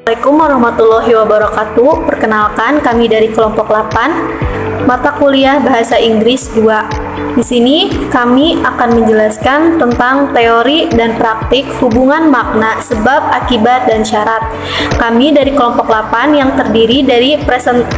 Assalamualaikum warahmatullahi wabarakatuh. Perkenalkan, kami dari kelompok 8, mata kuliah Bahasa Inggris 2. Di sini kami akan menjelaskan tentang teori dan praktik hubungan makna, sebab, akibat, dan syarat. Kami dari kelompok 8 yang terdiri dari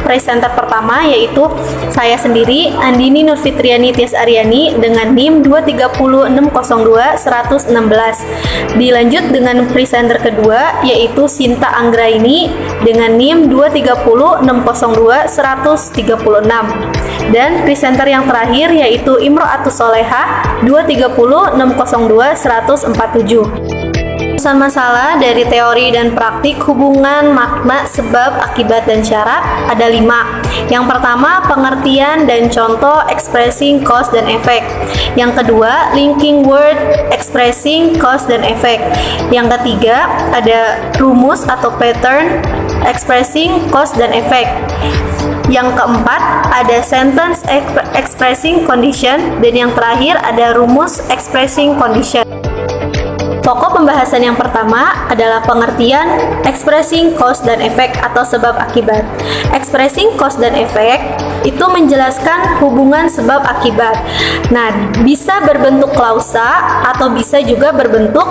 presenter pertama, yaitu saya sendiri, Andini Nurfitriani Tias Aryani dengan NIM 230602116. Dilanjut dengan presenter kedua, yaitu Sinta Anggraini dengan NIM 230602136. Dan presenter yang terakhir yaitu Imro'atus Soleha 230602147. Rumusan masalah dari teori dan praktik hubungan makna, sebab, akibat, dan syarat ada 5. Yang pertama, pengertian dan contoh expressing cause dan effect. Yang kedua, linking word expressing cause dan effect. Yang ketiga, ada rumus atau pattern expressing cause dan effect. Yang keempat, ada sentence expressing condition, dan yang terakhir ada rumus expressing condition. Pokok pembahasan yang pertama adalah pengertian expressing cause dan effect atau sebab akibat. Expressing cause dan effect itu menjelaskan hubungan sebab akibat. Nah, bisa berbentuk klausa atau bisa juga berbentuk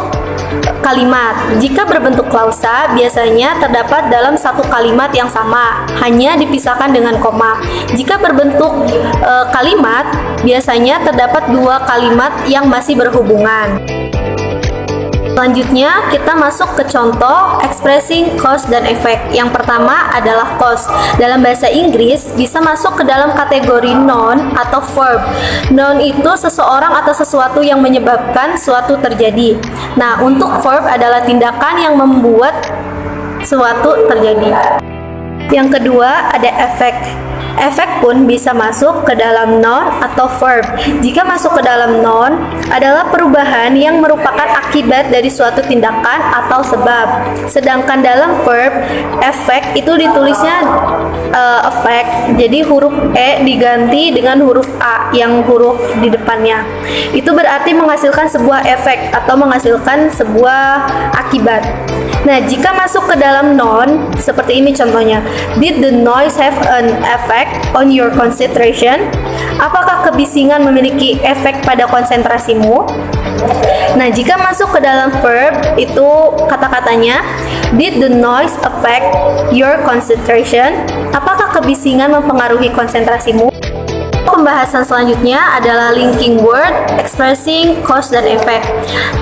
kalimat. Jika berbentuk klausa, biasanya terdapat dalam satu kalimat yang sama, hanya dipisahkan dengan koma. Jika berbentuk kalimat, biasanya terdapat dua kalimat yang masih berhubungan. Selanjutnya, kita masuk ke contoh expressing cause dan effect. Yang pertama adalah cause. Dalam bahasa Inggris, bisa masuk ke dalam kategori noun atau verb. Noun itu seseorang atau sesuatu yang menyebabkan suatu terjadi. Nah, untuk verb adalah tindakan yang membuat suatu terjadi. Yang kedua, ada effect. Efek pun bisa masuk ke dalam noun atau verb. Jika masuk ke dalam noun, adalah perubahan yang merupakan akibat dari suatu tindakan atau sebab. Sedangkan dalam verb, efek itu ditulisnya effect, jadi huruf E diganti dengan huruf A yang huruf di depannya. Itu berarti menghasilkan sebuah efek atau menghasilkan sebuah akibat. Nah, jika masuk ke dalam noun, seperti ini contohnya. Did the noise have an effect on your concentration? Apakah kebisingan memiliki efek pada konsentrasimu? Nah, jika masuk ke dalam verb, itu kata-katanya, did the noise affect your concentration? Apakah kebisingan mempengaruhi konsentrasimu? Pembahasan selanjutnya adalah linking word, expressing cause dan effect.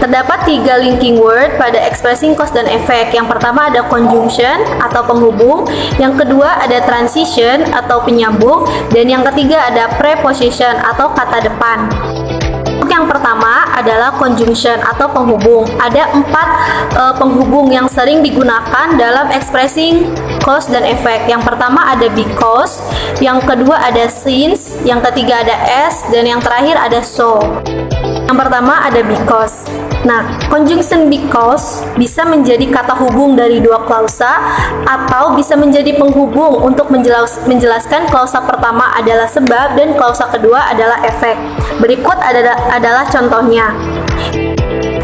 Terdapat 3 linking word pada expressing cause dan effect. Yang pertama ada conjunction atau penghubung, yang kedua ada transition atau penyambung, dan yang ketiga ada preposition atau kata depan. Yang pertama adalah conjunction atau penghubung. Ada 4 penghubung yang sering digunakan dalam expressing cause dan effect. Yang pertama ada because, yang kedua ada since, yang ketiga ada as, dan yang terakhir ada so. Yang pertama ada because. Nah, conjunction because bisa menjadi kata hubung dari dua klausa atau bisa menjadi penghubung untuk menjelaskan klausa pertama adalah sebab dan klausa kedua adalah efek. Berikut adalah contohnya.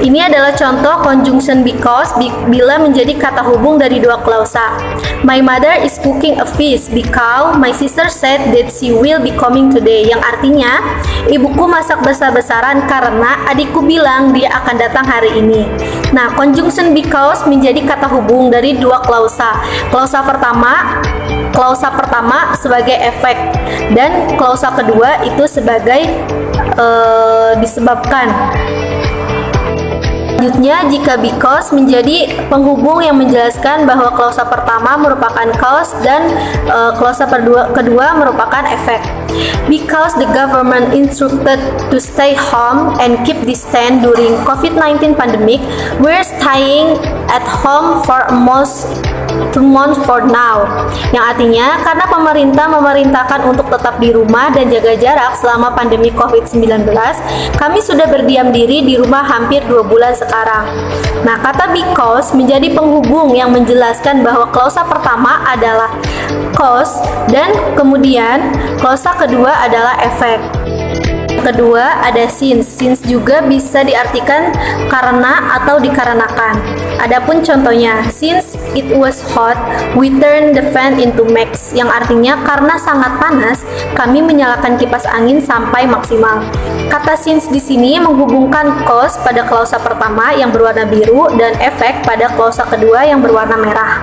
Ini adalah contoh conjunction because bila menjadi kata hubung dari dua klausa. My mother is cooking a feast because my sister said that she will be coming today. Yang artinya, ibuku masak besar-besaran karena adikku bilang dia akan datang hari ini. Nah, conjunction because menjadi kata hubung dari dua klausa. Klausa pertama sebagai efek dan klausa kedua itu sebagai disebabkan. Selanjutnya, jika because menjadi penghubung yang menjelaskan bahwa klausa pertama merupakan cause dan klausa kedua merupakan efek. Because the government instructed to stay home and keep distance during COVID-19 pandemic, we're staying at home for almost 2 months for now. Yang artinya, karena pemerintah memerintahkan untuk tetap di rumah dan jaga jarak selama pandemi COVID-19, kami sudah berdiam diri di rumah hampir 2 bulan sekarang. Nah, kata because menjadi penghubung yang menjelaskan bahwa klausa pertama adalah cause dan kemudian klausa kedua adalah efek. Yang kedua ada since. Since juga bisa diartikan karena atau dikarenakan. Adapun contohnya, since it was hot, we turned the fan into max, yang artinya karena sangat panas, kami menyalakan kipas angin sampai maksimal. Kata since di sini menghubungkan cause pada klausa pertama yang berwarna biru dan efek pada klausa kedua yang berwarna merah.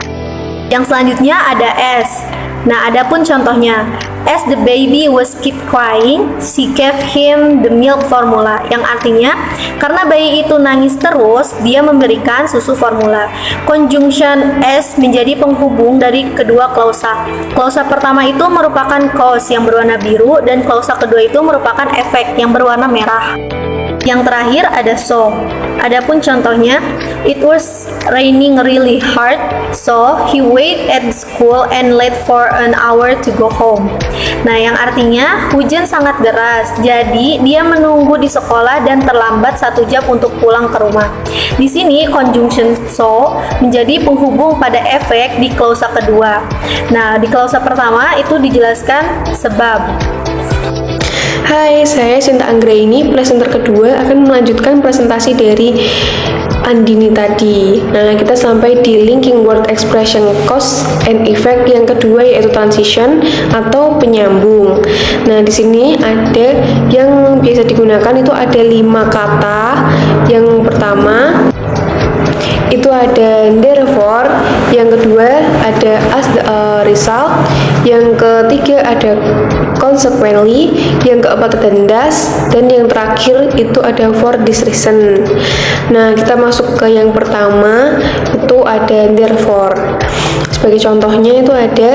Yang selanjutnya ada as. Nah, adapun contohnya, as the baby was keep crying, she gave him the milk formula, yang artinya karena bayi itu nangis terus, dia memberikan susu formula. Conjunction as menjadi penghubung dari kedua klausa. Klausa pertama itu merupakan cause yang berwarna biru dan klausa kedua itu merupakan efek yang berwarna merah. Yang terakhir ada so. Adapun contohnya, it was raining really hard, so he waited at school and late for an hour to go home. Nah, yang artinya hujan sangat deras, jadi dia menunggu di sekolah dan terlambat 1 jam untuk pulang ke rumah. Di sini conjunction so menjadi penghubung pada efek di klausa kedua. Nah, di klausa pertama itu dijelaskan sebab. Hai, saya Sinta Anggraini, presenter kedua akan melanjutkan presentasi dari Andini tadi. Nah, kita sampai di linking word expression cause and effect yang kedua, yaitu transition atau penyambung. Nah, di sini ada yang biasa digunakan itu ada 5 kata. Yang pertama itu ada therefore, yang kedua ada as the result, yang ketiga ada consequently, yang keempat ada thus, dan yang terakhir itu ada for this reason. Nah, kita masuk ke yang pertama, itu ada therefore. Sebagai contohnya itu ada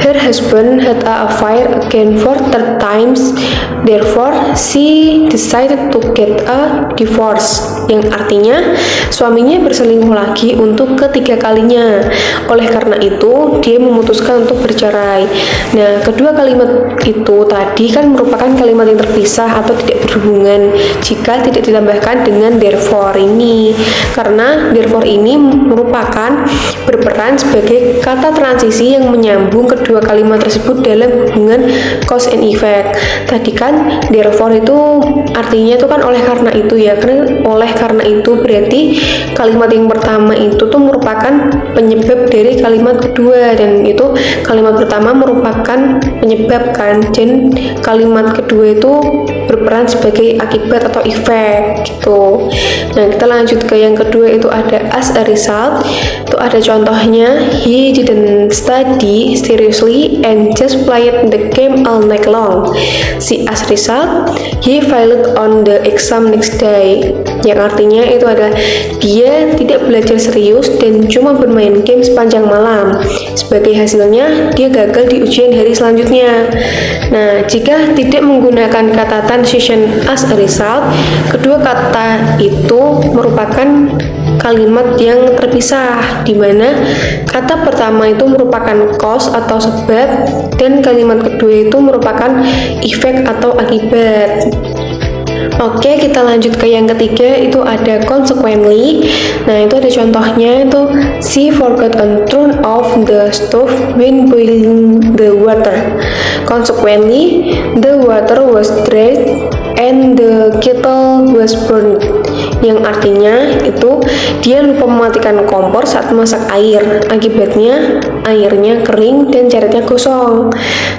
her husband had a affair again for 3 times, therefore she decided to get a divorce, yang artinya suaminya berselingkuh lagi untuk ketiga kalinya. Oleh karena itu, dia memutuskan untuk bercerai. Nah, kedua kalimat itu tadi kan merupakan kalimat yang terpisah atau tidak berhubungan jika tidak ditambahkan dengan therefore ini. Karena therefore ini merupakan berperan sebagai kata transisi yang menyambung kedua kalimat tersebut dalam hubungan cause and effect. Tadi kan therefore itu artinya itu kan oleh karena itu ya. Karena oleh karena itu berarti kalimat yang pertama itu tuh merupakan penyebab dari kalimat kedua, dan itu kalimat pertama merupakan penyebab kan, dan kalimat kedua itu berperan sebagai akibat atau efek gitu. Nah, kita lanjut ke yang kedua, itu ada as a result. Itu ada contohnya, he didn't study seriously and just played the game all night long. See, as a result, he failed on the exam next day. Yang artinya itu adalah dia tidak belajar serius dan cuma bermain game sepanjang malam. Sebagai hasilnya, dia gagal di ujian hari selanjutnya. Nah, jika tidak menggunakan kata transition as a result, kedua kata itu merupakan kalimat yang terpisah, di mana kata pertama itu merupakan cause atau sebab, dan kalimat kedua itu merupakan efek atau akibat. Oke, kita lanjut ke yang ketiga, itu ada consequently. Nah, itu ada contohnya, itu she forgot to turn off the stove when boiling the water. Consequently, the water was dried and the kettle was burned. Yang artinya itu dia lupa mematikan kompor saat masak air. Akibatnya airnya kering dan cairnya gosong.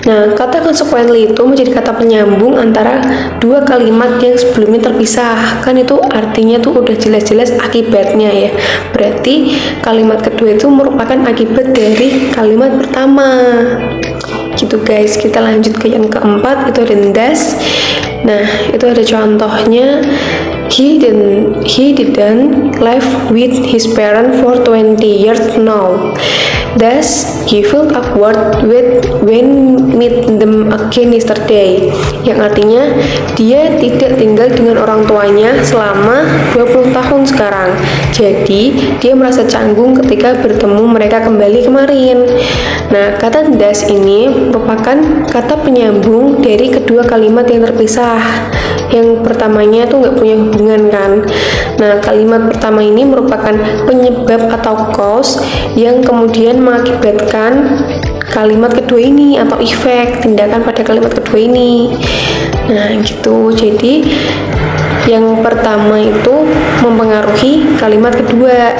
Nah, kata consequently itu menjadi kata penyambung antara dua kalimat yang sebelumnya terpisah. Kan itu artinya tuh udah jelas-jelas akibatnya ya. Berarti kalimat kedua itu merupakan akibat dari kalimat pertama. Gitu guys, kita lanjut ke yang keempat, itu ada thus. Nah, itu ada contohnya, he didn't live with his parents for 20 years now. Thus, he felt awkward when meet them again yesterday. Yang artinya, dia tidak tinggal dengan orang tuanya selama 20 tahun sekarang. Jadi, dia merasa canggung ketika bertemu mereka kembali kemarin. Nah, kata thus ini merupakan kata penyambung dari kedua kalimat yang terpisah. Yang pertamanya itu nggak punya hubungan kan. Nah, kalimat pertama ini merupakan penyebab atau cause yang kemudian mengakibatkan kalimat kedua ini atau efek tindakan pada kalimat kedua ini. Nah, gitu. Jadi yang pertama itu mempengaruhi kalimat kedua.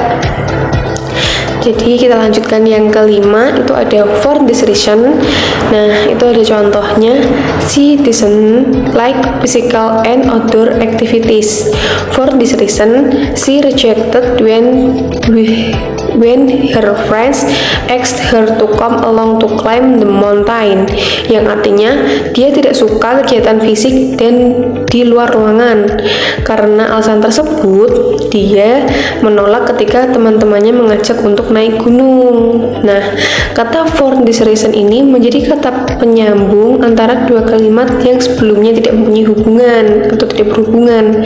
Jadi kita lanjutkan yang kelima, itu ada for this reason. Nah, itu ada contohnya. She doesn't like physical and outdoor activities. For this reason, she rejected when her friends asked her to come along to climb the mountain. Yang artinya dia tidak suka kegiatan fisik dan di luar ruangan. Karena alasan tersebut, dia menolak ketika teman-temannya mengajak untuk naik gunung. Nah, kata for this reason ini menjadi kata penyambung antara dua kalimat yang sebelumnya tidak mempunyai hubungan atau tidak berhubungan.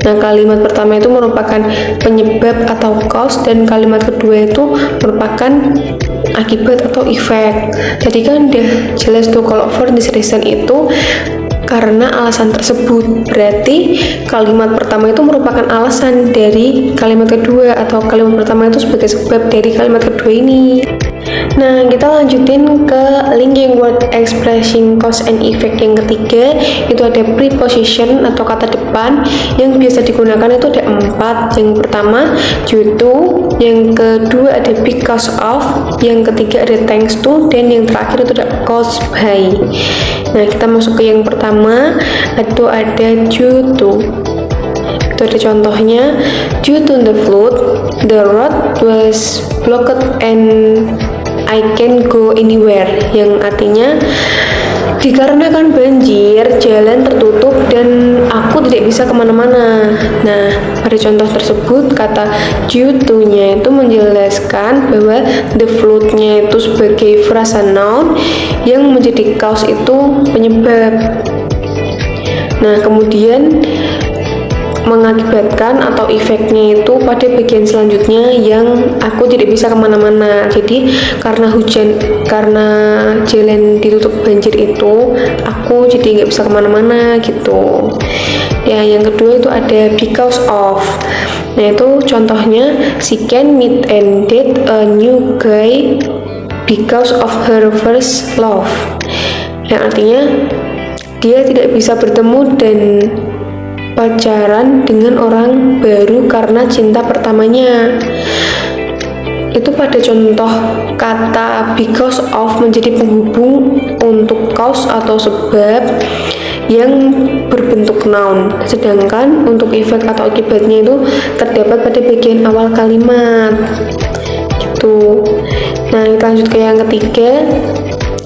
Nah, kalimat pertama itu merupakan penyebab atau cause, dan kalimat kedua itu merupakan akibat atau efek. Jadi kan udah jelas tuh kalau for this reason itu karena alasan tersebut. Berarti kalimat pertama itu merupakan alasan dari kalimat kedua, atau kalimat pertama itu sebagai sebab dari kalimat kedua ini. Nah, kita lanjutin ke linking word expressing cause and effect yang ketiga, itu ada preposition atau kata depan yang biasa digunakan itu ada 4. Yang pertama due to, yang kedua ada because of, yang ketiga ada thanks to, dan yang terakhir itu ada caused by. Nah, kita masuk ke yang pertama, itu ada due to. Itu ada contohnya, due to the flood, the road was blocked and I can't go anywhere. Yang artinya dikarenakan banjir, jalan tertutup dan aku tidak bisa kemana-mana. Nah, pada contoh tersebut kata due to-nya itu menjelaskan bahwa the flood-nya itu sebagai frasa noun, yang menjadi cause itu penyebab. Nah, kemudian mengakibatkan atau efeknya itu pada bagian selanjutnya yang aku tidak bisa kemana-mana. Jadi karena jalan ditutup banjir itu aku jadi nggak bisa kemana-mana gitu. Ya, yang kedua itu ada because of. Nah, itu contohnya she can meet and date a new guy because of her first love. Yang artinya dia tidak bisa bertemu dan pacaran dengan orang baru karena cinta pertamanya. Itu pada contoh kata because of menjadi penghubung untuk cause atau sebab yang berbentuk noun, sedangkan untuk efek atau akibatnya itu terdapat pada bagian awal kalimat gitu. Nah, kita lanjut ke yang ketiga,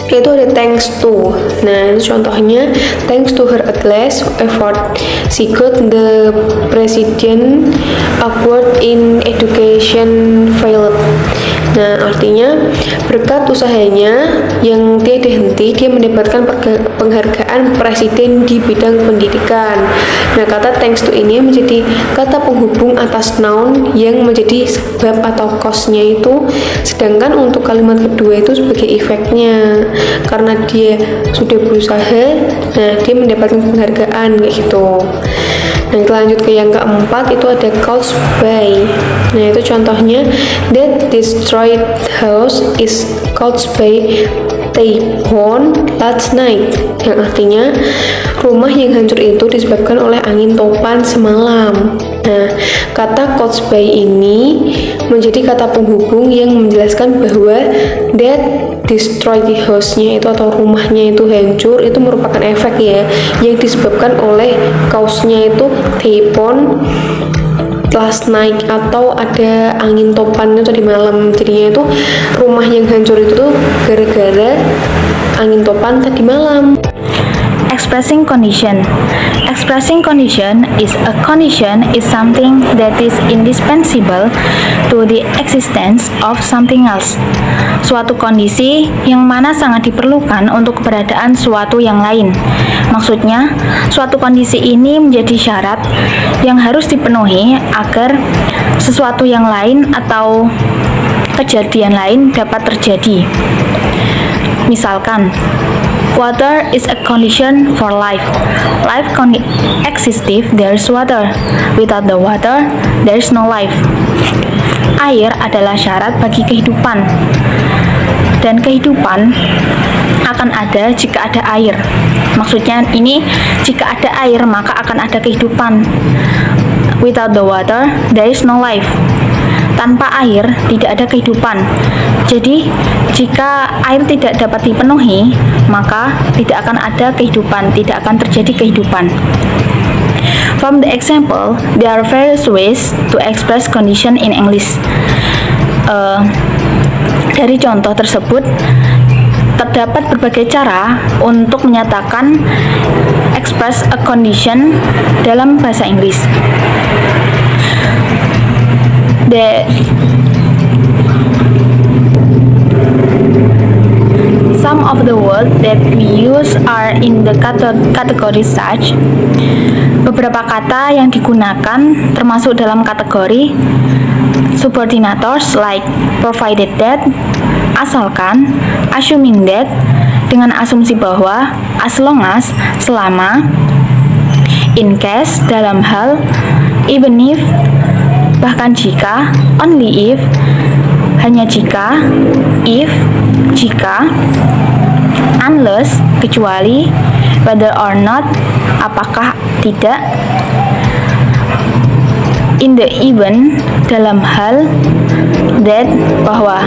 itu ada thanks to. Nah, itu contohnya, thanks to her atlas effort she got the president award in education field. Nah, artinya berkat usahanya yang tiada henti, dia mendapatkan penghargaan presiden di bidang pendidikan. Nah, kata thanks to ini menjadi kata penghubung atas noun yang menjadi sebab atau cause-nya itu, sedangkan untuk kalimat kedua itu sebagai efeknya. Karena dia sudah berusaha, nah dia mendapatkan penghargaan kayak gitu. Nah, kita lanjut ke yang keempat, itu ada caused by. Nah, itu contohnya, that destroyed house is caused by typhoon last night. Yang artinya rumah yang hancur itu disebabkan oleh angin topan semalam. Nah, kata caused by ini menjadi kata penghubung yang menjelaskan bahwa that destroyed house-nya itu atau rumahnya itu hancur, itu merupakan efek ya, yang disebabkan oleh cause-nya itu typhoon last night, atau ada angin topan itu di malam. Jadinya itu rumah yang hancur itu tuh gara-gara angin topan tadi malam. Expressing condition. Expressing condition is a condition is something that is indispensable to the existence of something else. Suatu kondisi yang mana sangat diperlukan untuk keberadaan suatu yang lain. Maksudnya, suatu kondisi ini menjadi syarat yang harus dipenuhi agar sesuatu yang lain atau kejadian lain dapat terjadi. Misalkan, water is a condition for life. Life exists if there is water. Without the water, there is no life. Air adalah syarat bagi kehidupan. dan kehidupan akan ada jika ada air. Maksudnya ini, jika ada air maka akan ada kehidupan. Without the water, there is no life. Tanpa air tidak ada kehidupan. Jadi, jika air tidak dapat dipenuhi, maka tidak akan ada kehidupan, tidak akan terjadi kehidupan. From the example, there are various ways to express condition in English. Dari contoh tersebut, terdapat berbagai cara untuk menyatakan express a condition dalam bahasa Inggris. Some of the words that we use are in the category such. Beberapa kata yang digunakan termasuk dalam kategori subordinators like provided that, asalkan, assuming that, dengan asumsi bahwa, as long as, selama, in case, dalam hal, even if, bahkan jika, only if, hanya jika, if, jika, unless, kecuali, whether or not, apakah tidak, in the even, dalam hal, that, bahwa,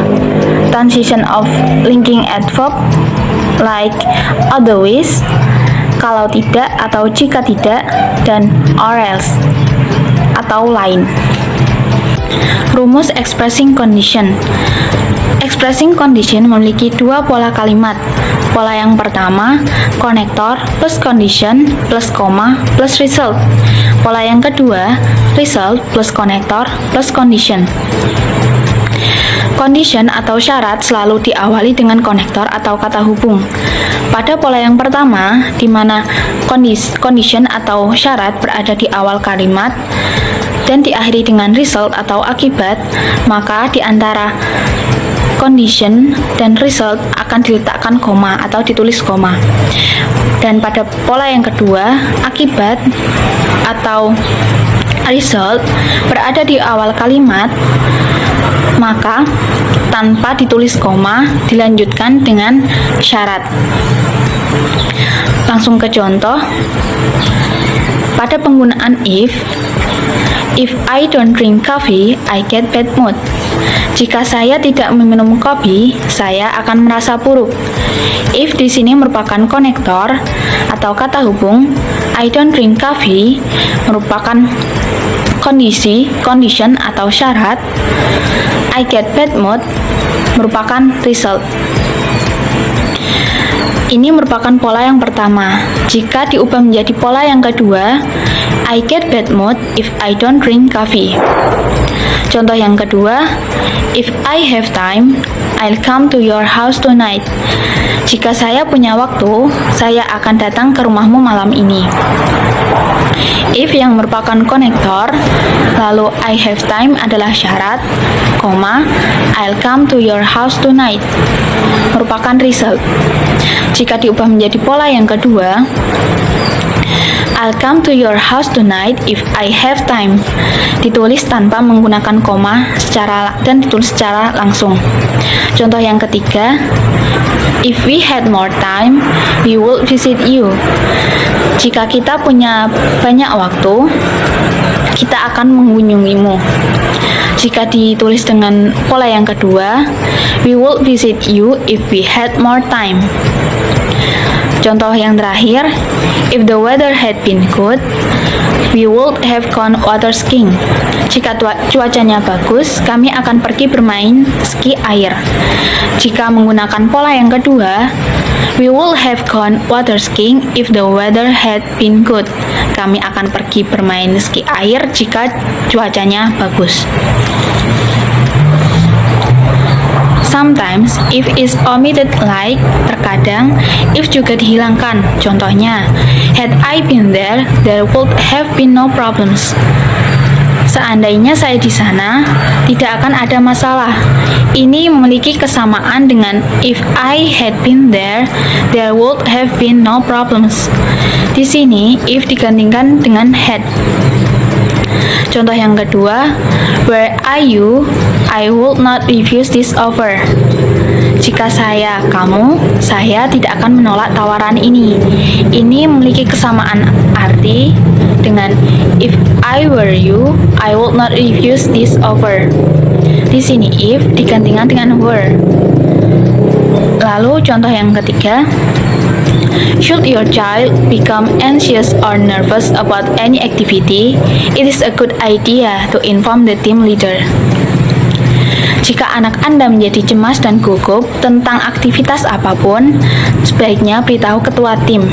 transition of linking adverb like otherwise, kalau tidak atau jika tidak, dan or else, atau lain. Rumus expressing condition. Expressing condition memiliki dua pola kalimat. Pola yang pertama, connector plus condition plus koma plus result. Pola yang kedua, result plus connector plus condition. Condition atau syarat selalu diawali dengan konektor atau kata hubung. Pada pola yang pertama, di mana condition atau syarat berada di awal kalimat dan diakhiri dengan result atau akibat, maka di antara condition dan result akan diletakkan koma atau ditulis koma. Dan pada pola yang kedua, akibat atau result berada di awal kalimat, maka tanpa ditulis koma dilanjutkan dengan syarat. Langsung ke contoh. Pada penggunaan if I don't drink coffee, I get bad mood. Jika saya tidak meminum kopi, saya akan merasa buruk. If di sini merupakan konektor atau kata hubung, I don't drink coffee merupakan condition atau syarat, I get bad mood merupakan result. Ini merupakan pola yang pertama. Jika diubah menjadi pola yang kedua, I get bad mood if I don't drink coffee. Contoh yang kedua, if I have time, I'll come to your house tonight. Jika saya punya waktu, saya akan datang ke rumahmu malam ini. If yang merupakan konektor, lalu I have time adalah syarat, koma, I'll come to your house tonight merupakan result. Jika diubah menjadi pola yang kedua, I'll come to your house tonight if I have time. Ditulis tanpa menggunakan koma dan ditulis secara langsung. Contoh yang ketiga, if we had more time, we would visit you. Jika kita punya banyak waktu, kita akan mengunjungimu. Jika ditulis dengan pola yang kedua, we would visit you if we had more time. Contoh yang terakhir, if the weather had been good, we would have gone water skiing. Jika cuacanya bagus, kami akan pergi bermain ski air. Jika menggunakan pola yang kedua, we would have gone water skiing if the weather had been good. Kami akan pergi bermain ski air jika cuacanya bagus. Sometimes, if is omitted like, terkadang, if juga dihilangkan. Contohnya, had I been there, there would have been no problems. Seandainya saya di sana, tidak akan ada masalah. Ini memiliki kesamaan dengan if I had been there, there would have been no problems. Di sini, if digantikan dengan had. Contoh yang kedua, where are you? I would not refuse this offer. Jika saya kamu, saya tidak akan menolak tawaran ini. Ini memiliki kesamaan arti dengan if I were you, I would not refuse this offer. Di sini if digantikan dengan were. Lalu contoh yang ketiga, should your child become anxious or nervous about any activity, it is a good idea to inform the team leader. Jika anak Anda menjadi cemas dan gugup tentang aktivitas apapun, sebaiknya beritahu ketua tim.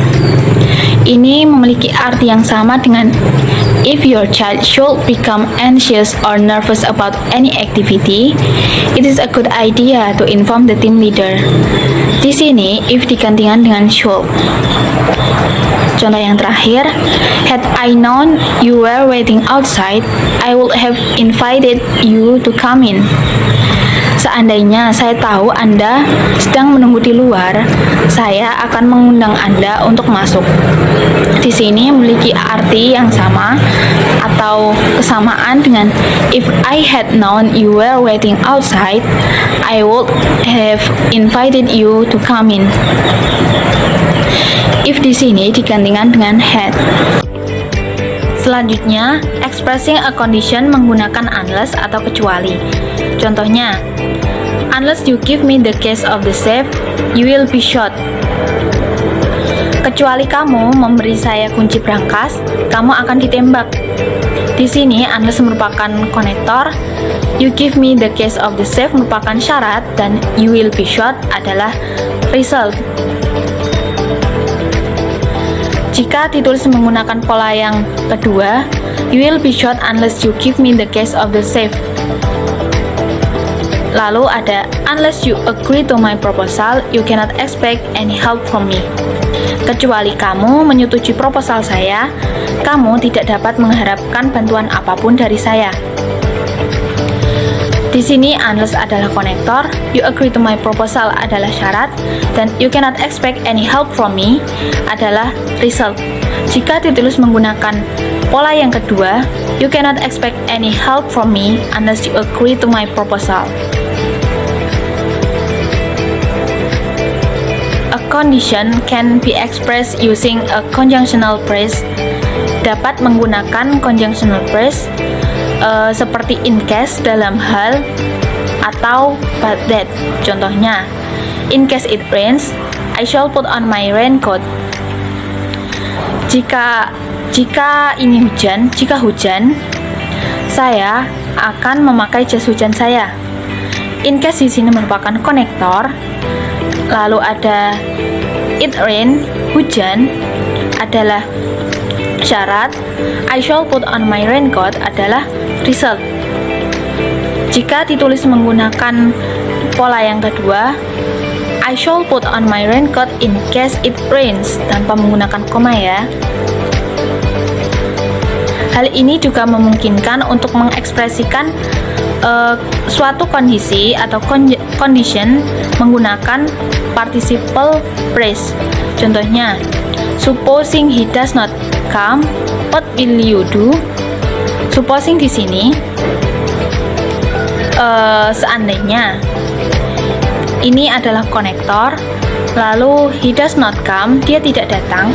Ini memiliki arti yang sama dengan if your child should become anxious or nervous about any activity, it is a good idea to inform the team leader. Di sini, if digantikan dengan should. Contoh yang terakhir, had I known you were waiting outside, I would have invited you to come in. Seandainya saya tahu Anda sedang menunggu di luar, saya akan mengundang Anda untuk masuk. Di sini memiliki arti yang sama atau kesamaan dengan if I had known you were waiting outside, I would have invited you to come in. If di sini digantikan dengan had. Selanjutnya, expressing a condition menggunakan unless atau kecuali. Contohnya, unless you give me the keys of the safe, you will be shot. Kecuali kamu memberi saya kunci brankas, kamu akan ditembak. Di sini, unless merupakan konektor, you give me the keys of the safe merupakan syarat, dan you will be shot adalah result. Jika ditulis menggunakan pola yang kedua, you will be shot unless you give me the keys of the safe. Lalu ada unless you agree to my proposal, you cannot expect any help from me. Kecuali kamu menyetujui proposal saya, kamu tidak dapat mengharapkan bantuan apapun dari saya. Di sini unless adalah konektor, you agree to my proposal adalah syarat, dan you cannot expect any help from me adalah result. Jika ditulis menggunakan pola yang kedua, you cannot expect any help from me unless you agree to my proposal. A condition can be expressed using a conjunctional phrase. Dapat menggunakan conjunctional phrase seperti in case dalam hal atau but that. Contohnya, in case it rains, I shall put on my raincoat. Jika hujan, saya akan memakai jas hujan saya. In case di sini merupakan konektor. Lalu ada it rain, hujan adalah syarat, I shall put on my raincoat adalah result. Jika ditulis menggunakan pola yang kedua, I shall put on my raincoat in case it rains, tanpa menggunakan koma ya. Hal ini juga memungkinkan untuk mengekspresikan suatu kondisi atau condition menggunakan participle phrase. Contohnya, supposing he does not come, what will you do? Supposing di sini seandainya ini adalah konektor, lalu he does not come, dia tidak datang,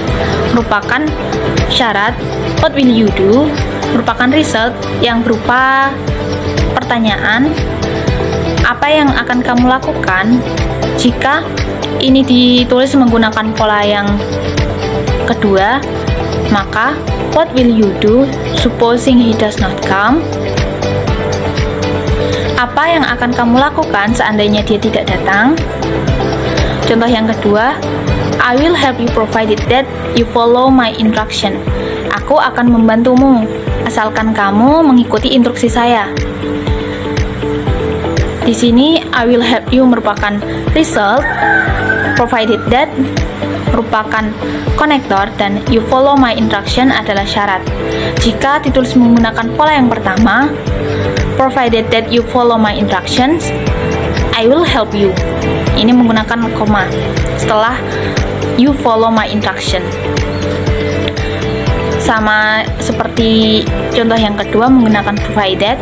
merupakan syarat. What will you do? Merupakan result yang berupa pertanyaan, apa yang akan kamu lakukan jika ini ditulis menggunakan pola yang kedua, maka what will you do supposing he does not come? Apa yang akan kamu lakukan seandainya dia tidak datang? Contoh yang kedua, I will help you provided that you follow my instruction. Aku akan membantumu asalkan kamu mengikuti instruksi saya. Di sini I will help you merupakan result, provided that merupakan konektor, dan you follow my instruction adalah syarat. Jika ditulis menggunakan pola yang pertama, provided that you follow my instructions, I will help you. Ini menggunakan koma setelah you follow my instruction. Sama seperti contoh yang kedua menggunakan provided.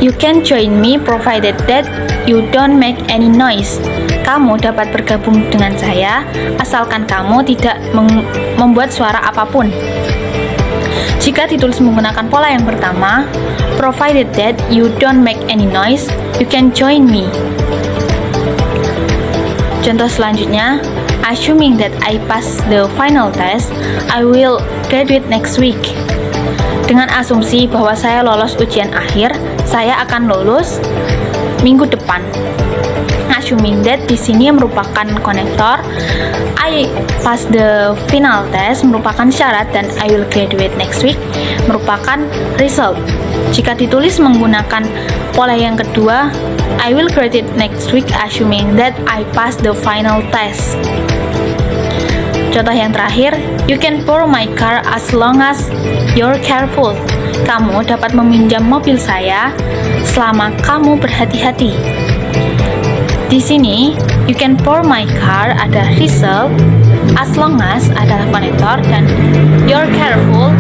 You can join me provided that you don't make any noise. Kamu dapat bergabung dengan saya asalkan kamu tidak membuat suara apapun. Jika ditulis menggunakan pola yang pertama, provided that you don't make any noise, you can join me. Contoh selanjutnya, assuming that I pass the final test, I will graduate next week. Dengan asumsi bahwa saya lolos ujian akhir, saya akan lulus minggu depan. Assuming that di sini merupakan konektor, I pass the final test merupakan syarat, dan I will graduate next week merupakan result. Jika ditulis menggunakan pola yang kedua, I will graduate next week assuming that I pass the final test. Contoh yang terakhir, you can borrow my car as long as you're careful. Kamu dapat meminjam mobil saya selama kamu berhati-hati. Di sini, you can borrow my car ada result, as long as adalah konektor, dan you're careful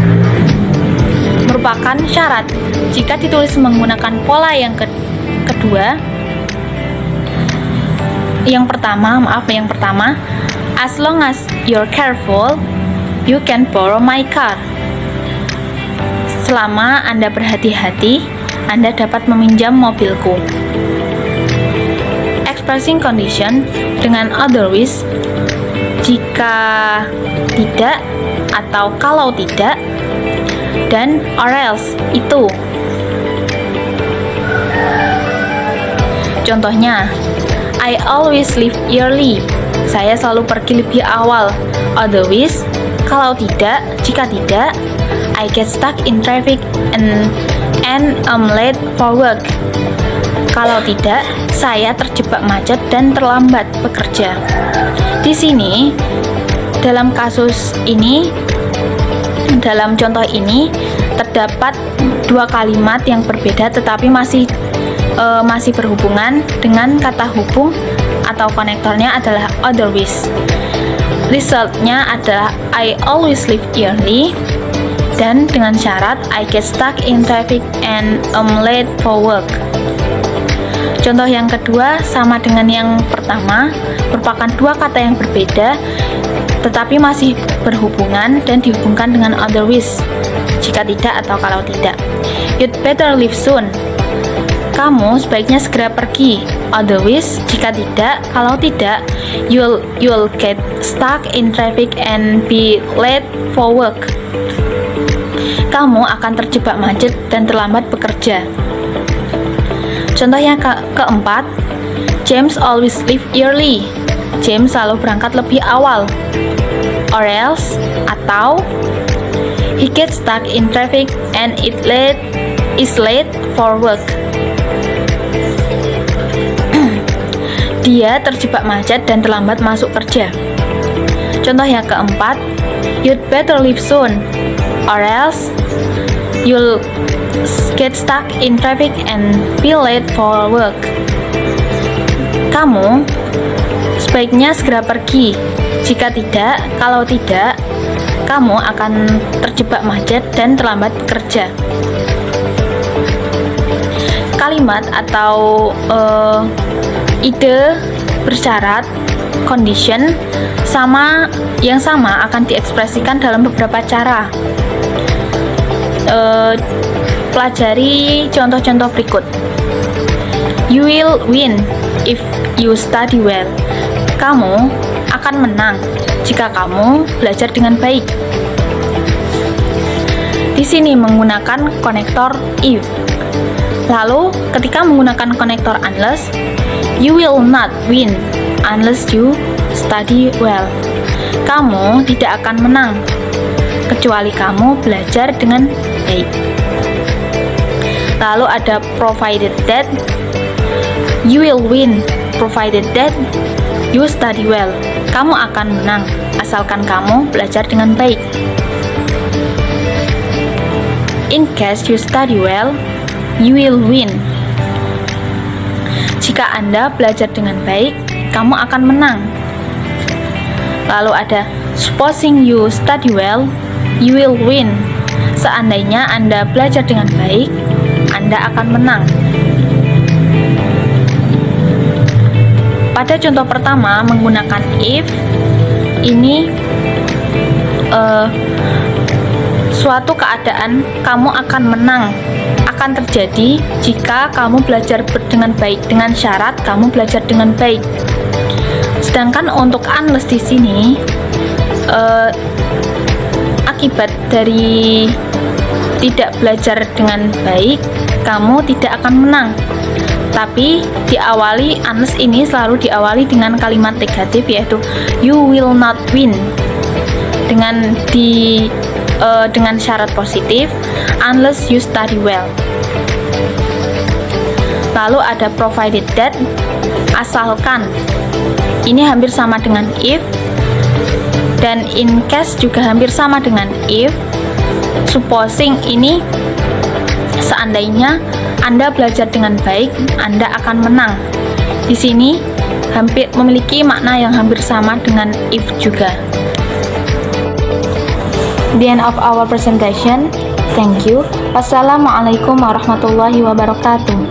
merupakan syarat. Jika ditulis menggunakan pola yang kedua, yang pertama, as long as you're careful, you can borrow my car. Selama Anda berhati-hati, Anda dapat meminjam mobilku. Expressing condition dengan otherwise, jika tidak atau kalau tidak, dan or else, itu. Contohnya, I always leave early. Saya selalu pergi lebih awal. Otherwise, kalau tidak, jika tidak, I get stuck in traffic and am late for work. Kalau tidak, saya terjebak macet dan terlambat bekerja. Di sini, dalam kasus ini, dalam contoh ini, terdapat dua kalimat yang berbeda tetapi masih berhubungan dengan kata hubung atau konektornya adalah otherwise. Resultnya adalah I always leave early, dan dengan syarat I get stuck in traffic and am late for work. Contoh yang kedua sama dengan yang pertama, merupakan dua kata yang berbeda tetapi masih berhubungan dan dihubungkan dengan otherwise, jika tidak atau kalau tidak. You'd better leave soon. Kamu sebaiknya segera pergi. Otherwise, jika tidak, kalau tidak, you'll get stuck in traffic and be late for work. Kamu akan terjebak macet dan terlambat bekerja. Contoh yang keempat, James always leave early. James selalu berangkat lebih awal. Or else, atau he gets stuck in traffic and is late for work. Dia terjebak macet dan terlambat masuk kerja. Contoh yang keempat, you'd better leave soon, or else you'll get stuck in traffic and be late for work. Kamu sebaiknya segera pergi. Jika tidak, kalau tidak, kamu akan terjebak macet dan terlambat bekerja. Kalimat atau ide bersyarat condition yang sama akan diekspresikan dalam beberapa cara. Pelajari contoh-contoh berikut. You will win if you study well. Kamu akan menang jika kamu belajar dengan baik. Di sini menggunakan konektor if. Lalu, ketika menggunakan konektor unless, you will not win unless you study well. Kamu tidak akan menang kecuali kamu belajar dengan baik. Lalu ada provided that, you will win provided that you study well. Kamu akan menang asalkan kamu belajar dengan baik. In case you study well, you will win. Jika Anda belajar dengan baik, kamu akan menang. Lalu ada supposing you study well, you will win. Seandainya Anda belajar dengan baik, Anda akan menang. Pada contoh pertama menggunakan if, ini suatu keadaan kamu akan menang akan terjadi jika kamu belajar dengan baik, dengan syarat kamu belajar dengan baik. Sedangkan untuk unless di sini akibat dari tidak belajar dengan baik, kamu tidak akan menang. Tapi diawali, unless ini selalu diawali dengan kalimat negatif, yaitu you will not win. Dengan syarat positif, unless you study well. Lalu ada provided that, asalkan. Ini hampir sama dengan if, dan in case juga hampir sama dengan if. Supposing ini seandainya Anda belajar dengan baik, Anda akan menang. Di sini hampir memiliki makna yang hampir sama dengan if juga. The end of our presentation. Thank you. Wassalamualaikum warahmatullahi wabarakatuh.